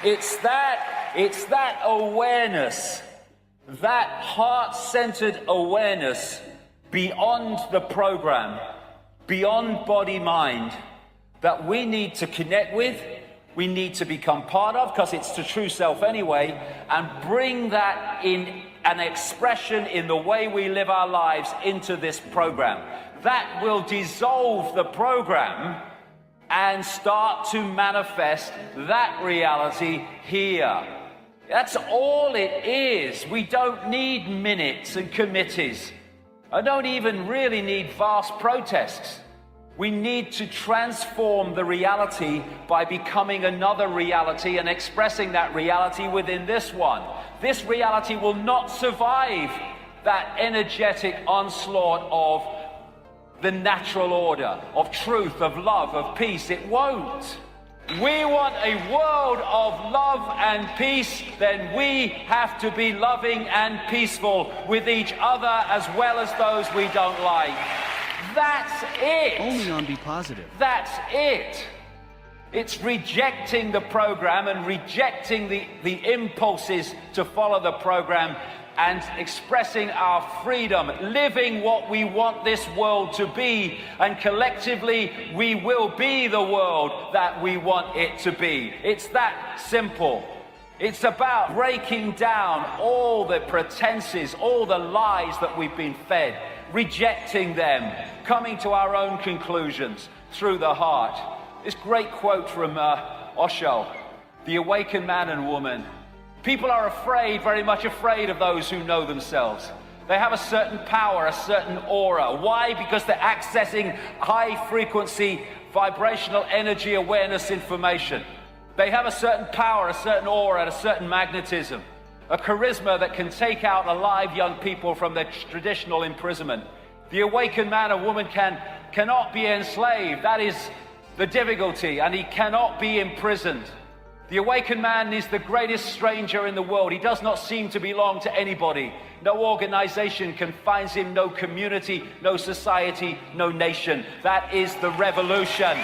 It's that awareness, that heart-centered awareness beyond the program, beyond body-mind, that we need to connect with, we need to become part of, because it's the true self anyway, and bring that in an expression in the way we live our lives into this program. That will dissolve the program and start to manifest that reality here. That's all it is. We don't need minutes and committees. I don't even really need vast protests. We need to transform the reality by becoming another reality and expressing that reality within this one. This reality will not survive that energetic onslaught of the natural order, of truth, of love, of peace. It won't. We want a world of love and peace, then we have to be loving and peaceful with each other as well as those we don't like. That's it. Only on Be Positive. That's it. It's rejecting the program and rejecting the impulses to follow the program and expressing our freedom, living what we want this world to be, and collectively we will be the world that we want it to be. It's that simple. It's about breaking down all the pretenses, all the lies that we've been fed, rejecting them, coming to our own conclusions through the heart. This great quote from Osho, the awakened man and woman. People are afraid, very much afraid of those who know themselves. They have a certain power, a certain aura. Why? Because they're accessing high frequency, vibrational energy, awareness, information. They have a certain power, a certain aura, and a certain magnetism. A charisma that can take out alive young people from their traditional imprisonment. The awakened man or woman cannot be enslaved. That is the difficulty, and he cannot be imprisoned. The awakened man is the greatest stranger in the world. He does not seem to belong to anybody. No organization confines him, no community, no society, no nation. That is the revolution.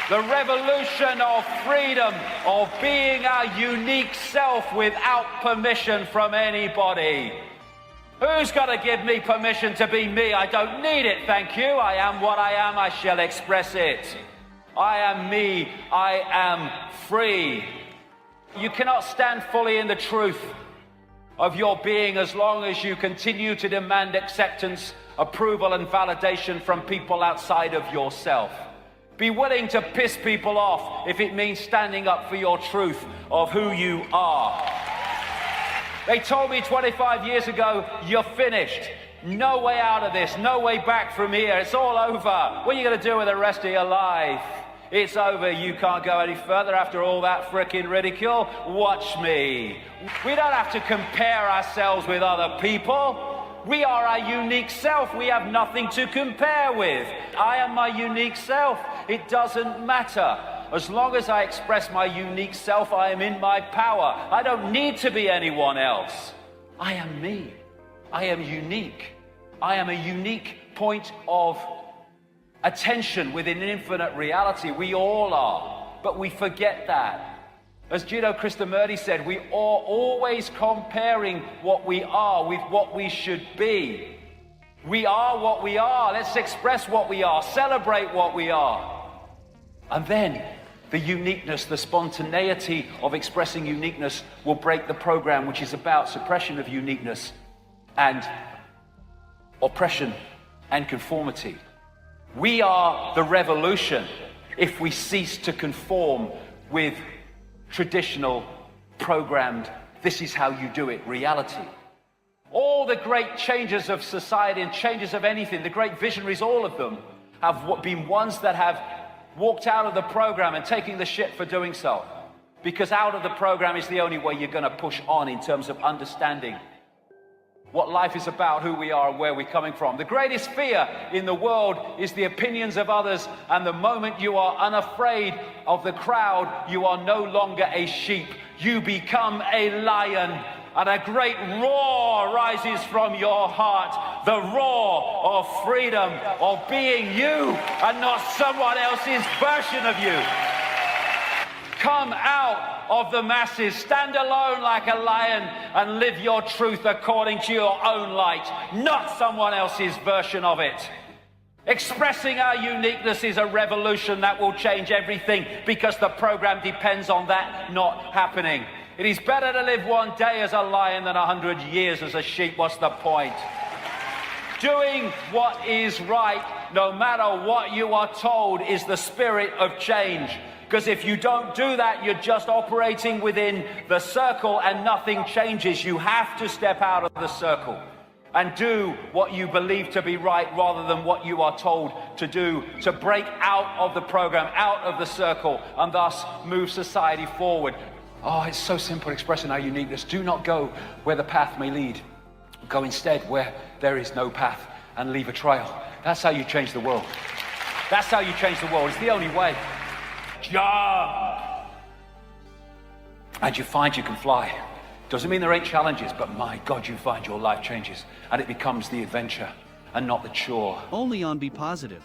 The revolution of freedom, of being our unique self without permission from anybody. Who's got to give me permission to be me? I don't need it, thank you. I am what I am, I shall express it. I am me, I am free. You cannot stand fully in the truth of your being as long as you continue to demand acceptance, approval, and validation from people outside of yourself. Be willing to piss people off if it means standing up for your truth of who you are. They told me 25 years ago, you're finished. No way out of this, no way back from here. It's all over. What are you going to do with the rest of your life? It's over. You can't go any further after all that frickin' ridicule. Watch me. We don't have to compare ourselves with other people. We are our unique self. We have nothing to compare with. I am my unique self. It doesn't matter. As long as I express my unique self, I am in my power. I don't need to be anyone else. I am me. I am unique. I am a unique point of attention within an infinite reality. We all are, but we forget that. As Jiddu Krishnamurti said, we are always comparing what we are with what we should be. We are what we are. Let's express what we are, celebrate what we are. And then the uniqueness, the spontaneity of expressing uniqueness will break the program, which is about suppression of uniqueness and oppression and conformity. We are the revolution if we cease to conform with traditional, programmed, this is how you do it, reality. All the great changes of society and changes of anything, the great visionaries, all of them, have been ones that have walked out of the program and taking the shit for doing so. Because out of the program is the only way you're going to push on in terms of understanding what life is about, who we are, and where we're coming from. The greatest fear in the world is the opinions of others, and the moment you are unafraid of the crowd, you are no longer a sheep. You become a lion, and a great roar rises from your heart. The roar of freedom, of being you, and not someone else's version of you. Come out of the masses. Stand alone like a lion and live your truth according to your own light, not someone else's version of it. Expressing our uniqueness is a revolution that will change everything, because the program depends on that not happening. It is better to live one day as a lion than 100 years as a sheep. What's the point? Doing what is right, no matter what you are told, is the spirit of change. Because if you don't do that, you're just operating within the circle and nothing changes. You have to step out of the circle and do what you believe to be right rather than what you are told to do, to break out of the program, out of the circle, and thus move society forward. Oh, it's so simple, expressing our uniqueness. Do not go where the path may lead. Go instead where there is no path and leave a trail. That's how you change the world. That's how you change the world. It's the only way. Jump! And you find you can fly. Doesn't mean there ain't challenges, but my God, you find your life changes and it becomes the adventure and not the chore. Only on Be Positive.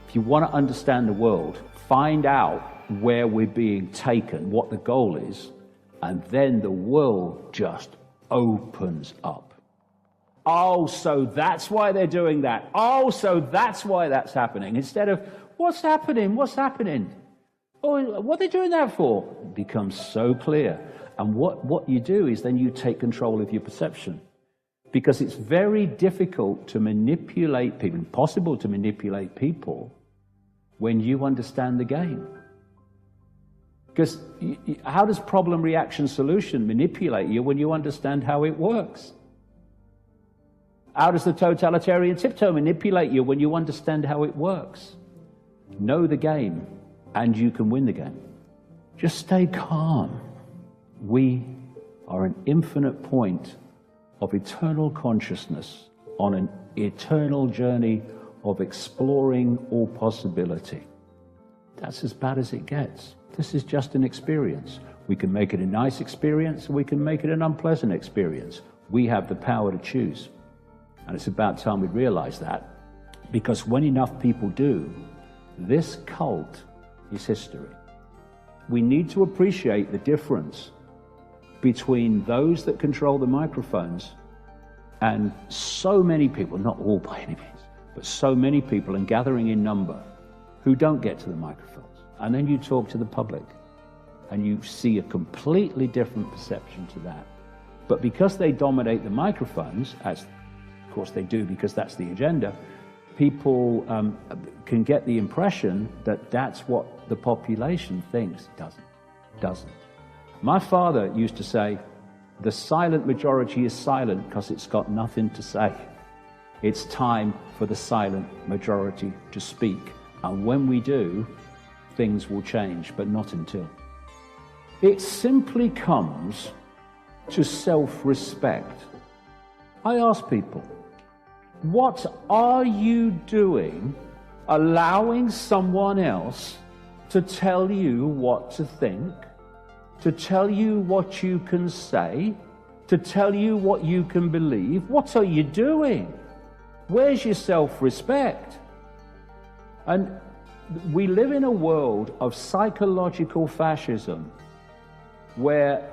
If you want to understand the world, find out where we're being taken, what the goal is, and then the world just opens up. Oh, so that's why they're doing that. Oh, so that's why that's happening. Instead of, what's happening? What's happening? Oh, what are they doing that for? It becomes so clear. And what you do is then you take control of your perception. Because it's very difficult to manipulate people, impossible to manipulate people when you understand the game. Because how does problem, reaction, solution manipulate you when you understand how it works? How does the totalitarian tiptoe manipulate you when you understand how it works? Know the game and you can win the game. Just stay calm. We are an infinite point of eternal consciousness on an eternal journey of exploring all possibility. That's as bad as it gets. This is just an experience. We can make it a nice experience, or we can make it an unpleasant experience. We have the power to choose. And it's about time we realize that, because when enough people do, this cult is history. We need to appreciate the difference between those that control the microphones and so many people, not all by any means, but so many people and gathering in number who don't get to the microphones. And then you talk to the public and you see a completely different perception to that. But because they dominate the microphones, as of course they do because that's the agenda, people can get the impression that that's what the population thinks. It doesn't. My father used to say, the silent majority is silent because it's got nothing to say. It's time for the silent majority to speak. And when we do, things will change, but not until. It simply comes to self-respect. I ask people, what are you doing allowing someone else to tell you what to think, to tell you what you can say, to tell you what you can believe? What are you doing? Where's your self-respect? And we live in a world of psychological fascism where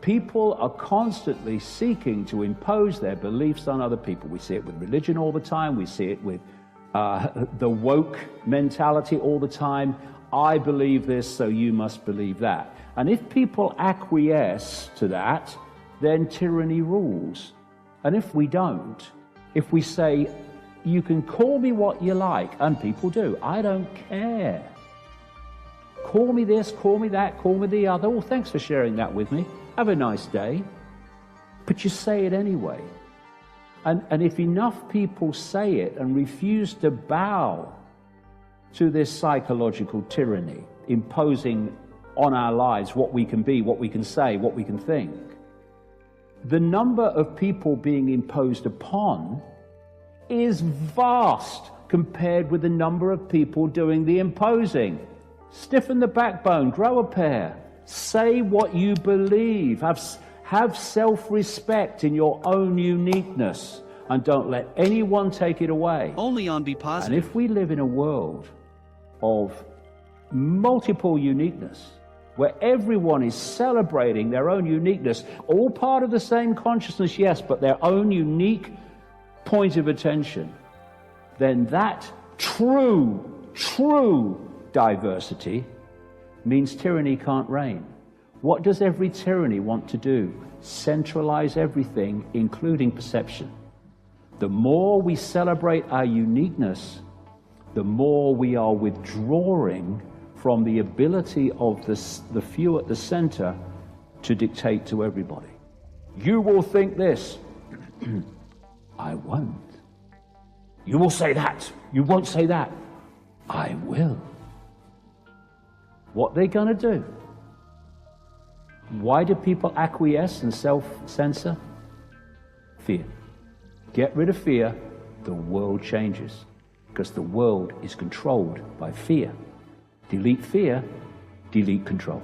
people are constantly seeking to impose their beliefs on other people. We see it with religion all the time. We see it with the woke mentality all the time. I believe this, so you must believe that. And if people acquiesce to that, then tyranny rules. And if we don't, if we say, you can call me what you like, and people do, I don't care. Call me this, call me that, call me the other. Well, thanks for sharing that with me. Have a nice day. But you say it anyway. And if enough people say it and refuse to bow to this psychological tyranny, imposing on our lives what we can be, what we can say, what we can think, the number of people being imposed upon is vast compared with the number of people doing the imposing. Stiffen the backbone, grow a pair, say what you believe, have self-respect in your own uniqueness, and don't let anyone take it away. Only on Be Positive. And if we live in a world of multiple uniqueness, where everyone is celebrating their own uniqueness, all part of the same consciousness, yes, but their own unique point of attention, then that true diversity means tyranny can't reign. What does every tyranny want to do? Centralize everything, including perception. The more we celebrate our uniqueness, the more we are withdrawing from the ability of the few at the center to dictate to everybody. You will think this. I won't. You will say that. You won't say that. I will. What are they going to do? Why do people acquiesce and self-censor? Fear. Get rid of fear, the world changes. Because the world is controlled by fear. Delete fear, delete control.